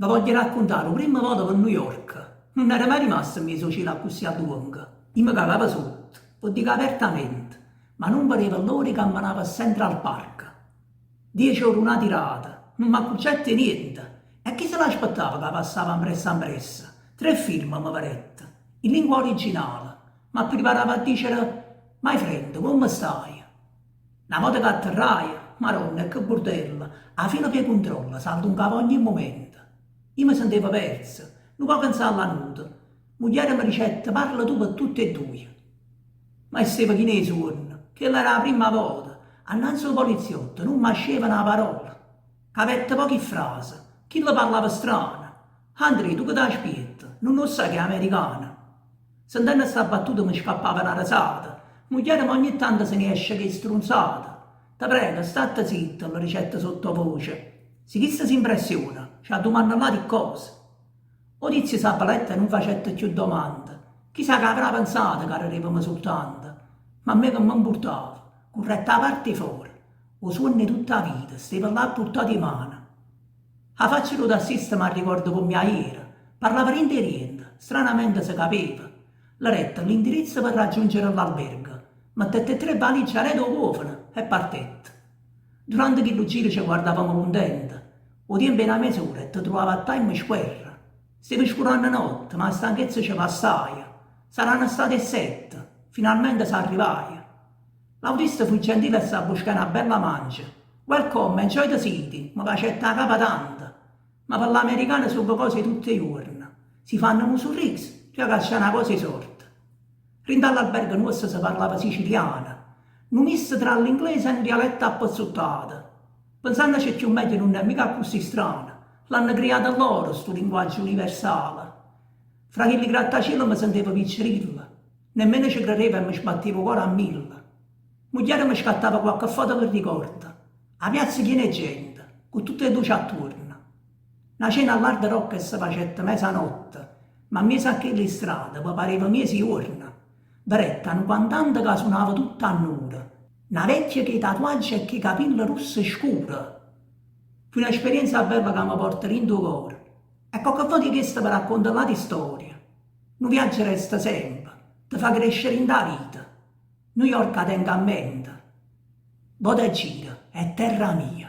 Vi voglio raccontare la prima volta per New York. Non era mai rimasto in mio sociale così a lungo. Io mi cagavo sotto, lo dico apertamente, ma non pareva l'ora che camminava a Central Park. 10 ore una tirata, non mi accorgette niente. E chi se l'aspettava che passava impressa? 3 film mi parette, in lingua originale, ma preparava a dire «My friend, come stai?» Una volta che atterrai, maronna, che bordello, alla fine per controllo, salto un capo ogni momento. Io mi sentivo perso, non può pensare alla nuda. Moglie mi ricetta, parla tu per tutti e due. Ma stava chi ne suona, che era la prima volta, annanzi al poliziotto, non mi sceva una parola. Capette poche frasi, chi le parlava strana. Andrea, tu che ti aspetti? Non lo sai che è americana. Sentendo sta battuta mi scappava una risata. Moglie ogni tanto se ne esce che è strunzata. Ti prego, state zitta, la ricetta sottovoce. Se chi si impressiona, ci ha domanda là di cose. O dizi sa paletta non facette più domande. Chissà che avrà pensato che arrivavamo soltanto. Ma a me che mi importava, corretta a parte fuori. O suoni tutta la vita, stava là portato in mano. La faccia del tassista mi ricordo come ieri. Parlava niente, stranamente si capiva. La retta l'indirizzo per raggiungere l'albergo. Mettette 3 valigie a redo cofano e partette. Durante quello giro ci guardavamo contenti. O tempo una mezz'ora e ti trovava a Time Square. Stava scurando notte, ma la stanchezza ci passai. Saranno state 7. Finalmente si arrivai. L'autista fu gentile e si buscare una bella mancia. Welcome, enjoy the city, mi facette la capa tanta. Ma per l'americano sono cose tutte i giorni. Si fanno un sorriso, già che c'è una cosa di sorte. Rindo all'albergo nostro si parlava siciliana. Non misto tra l'inglese e il dialetto appozzuttato. Pensando che più meglio non è mica così strano. L'hanno creato loro, sto linguaggio universale. Fra quelli grattacielo mi sentivo piccerilla. Nemmeno ci credevo e mi sbattevo cuore a 1000. Moglie mi scattava qualche foto per ricordo. A piazza piena di gente, con tutte le luci attorno. Una cena all'Hard Rock e si facette mezzanotte, ma a me sa che le strade mi pareva mesi giorni. Berettano quant'anto che suonava tutta a nuda. Una vecchia che i tatuaggi e che i capelli rossi scuri. Fu un'esperienza bella che mi porta dentro il cuore. E qualche volta di questo per raccontare la storia. Un viaggio resta sempre, ti fa crescere in da vita. New York la tengo a mente. Vado a giro, è terra mia.